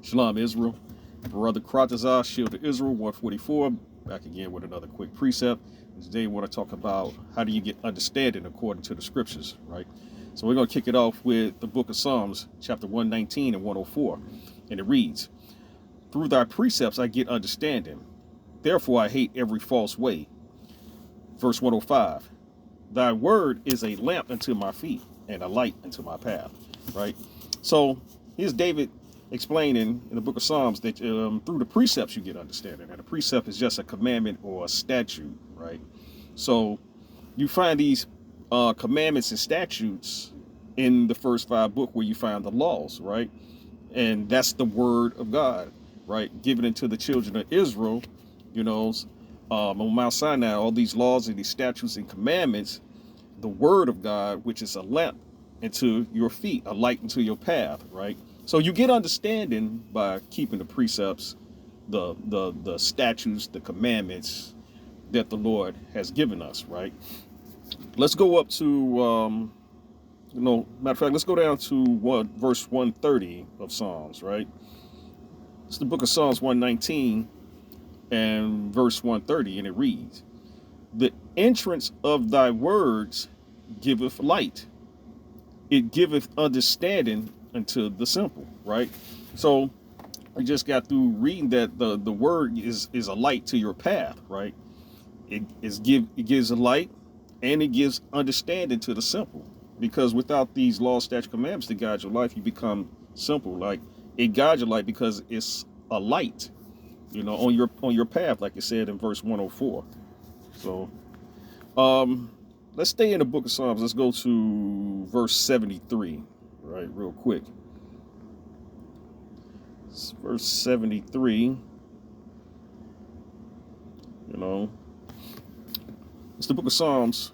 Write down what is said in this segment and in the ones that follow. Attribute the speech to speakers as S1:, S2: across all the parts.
S1: Shalom, Israel. Brother Kratazar, Shield of Israel, 144. Back again with another quick precept. Today, I want to talk about how do you get understanding according to the scriptures, right? So we're going to kick it off with the book of Psalms, chapter 119 and 104. And it reads, "Through thy precepts I get understanding. Therefore I hate every false way." Verse 105, "Thy word is a lamp unto my feet and a light unto my path," right? So here's David explaining in the book of Psalms that through the precepts you get understanding. And a precept is just a commandment or a statute, right? So you find these commandments and statutes in the first 5 books where you find the laws, right? And that's the word of God, right? Given into the children of Israel, you know, on Mount Sinai, all these laws and these statutes and commandments, the word of God, which is a lamp into your feet, a light into your path, right? So you get understanding by keeping the precepts, the statutes, the commandments that the Lord has given us, right? Let's go up to, matter of fact, let's go down to verse 130 of Psalms, right? It's the book of Psalms 119 and verse 130, and it reads, "The entrance of thy words giveth light. It giveth understanding unto the simple," right? So we just got through reading that the word is a light to your path, right? It gives a light and it gives understanding to the simple. Because without these law, statute, commandments to guide your life, you become simple. Like it guides your life because it's a light, on your path, like it said in verse 104. So let's stay in the book of Psalms. Let's go to verse 73, right, real quick. It's verse 73, it's the book of Psalms,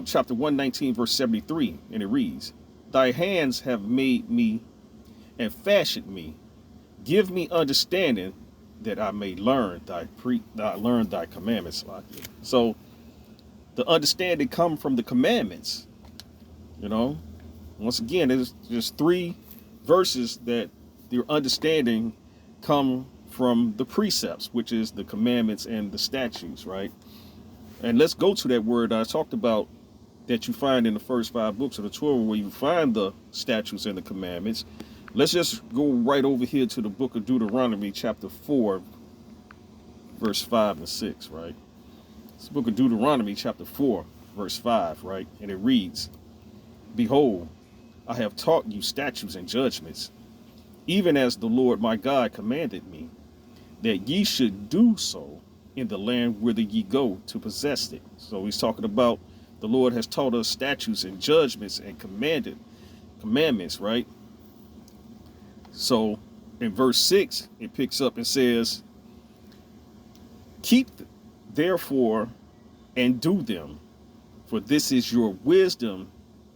S1: chapter 119, verse 73, and it reads, "Thy hands have made me and fashioned me. Give me understanding that I may learn thy commandments." So the understanding come from the commandments. Once again, there's 3 verses that your understanding come from the precepts, which is the commandments and the statutes, right? And let's go to that word I talked about that you find in the first 5 books of the Torah, where you find the statutes and the commandments. Let's just go right over here to the book of Deuteronomy, chapter 4, verse 5 and 6, right? It's the book of Deuteronomy, chapter 4, verse 5, right? And it reads, "Behold, I have taught you statutes and judgments, even as the Lord my God commanded me, that ye should do so in the land whither ye go to possess it." So he's talking about the Lord has taught us statutes and judgments and commandments, right? So in verse 6, it picks up and says, "Keep therefore and do them, for this is your wisdom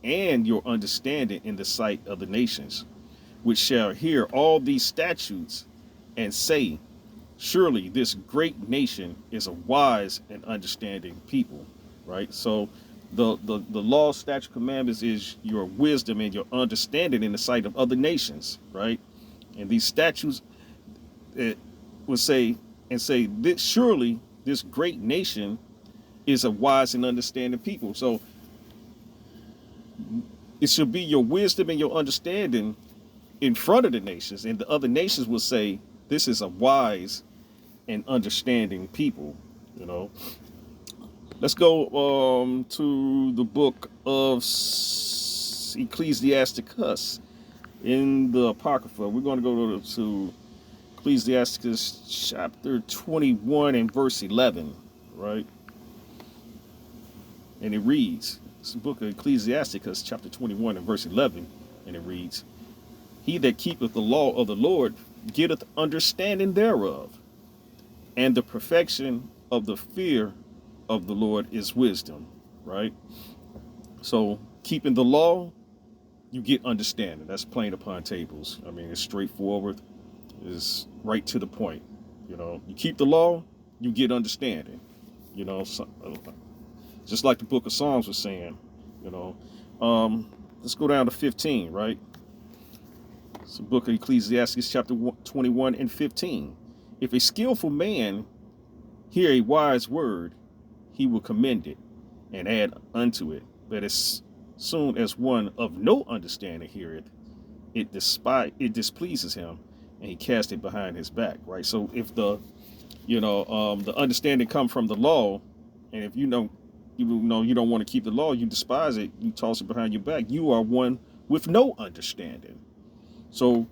S1: and your understanding in the sight of the nations, which shall hear all these statutes and say, surely this great nation is a wise and understanding people," right? So the law, statute, commandments is your wisdom and your understanding in the sight of other nations, right? And these statutes, it would say that surely this great nation is a wise and understanding people. So it should be your wisdom and your understanding in front of the nations, and the other nations will say, this is a wise and understanding people. Let's go to the book of Ecclesiasticus in the Apocrypha. We're going to go to Ecclesiasticus chapter 21 and verse 11, right? And it reads, it's the book of Ecclesiasticus chapter 21 and verse 11, and it reads, "He that keepeth the law of the Lord getteth understanding thereof, and the perfection of the fear of the Lord is wisdom," right? So keeping the law, you get understanding. That's plain upon tables. I mean, it's straightforward. It's right to the point. You keep the law, you get understanding. Just like the book of Psalms was saying. Let's go down to 15, right? It's the book of Ecclesiastes, chapter 21 and 15. If a skillful man hear a wise word, he will commend it and add unto it. But as soon as one of no understanding heareth, it displeases him, and he casts it behind his back. Right. So if the the understanding come from the law, and if you don't want to keep the law, you despise it, you toss it behind your back, you are one with no understanding. So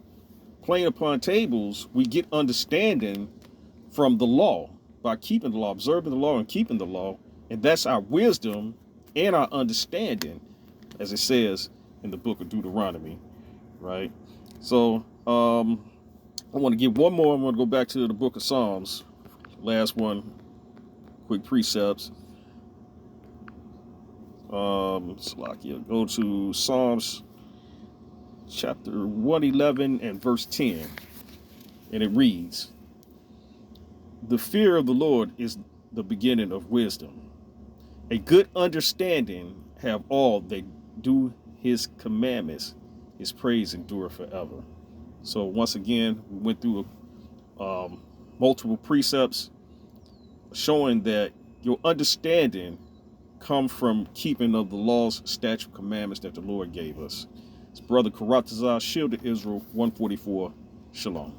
S1: playing upon tables, we get understanding from the law by keeping the law, observing the law and keeping the law. And that's our wisdom and our understanding, as it says in the book of Deuteronomy, right? So I want to give one more. I'm going to go back to the book of Psalms. Last one, quick precepts. Salakia, go to Psalms chapter 111 and verse 10. And it reads, "The fear of the Lord is the beginning of wisdom. A good understanding have all that do his commandments. His praise endure forever." So once again, we went through multiple precepts showing that your understanding come from keeping of the laws, statute, commandments that the Lord gave us. It's Brother Karatazar, Shield of Israel, 144. Shalom.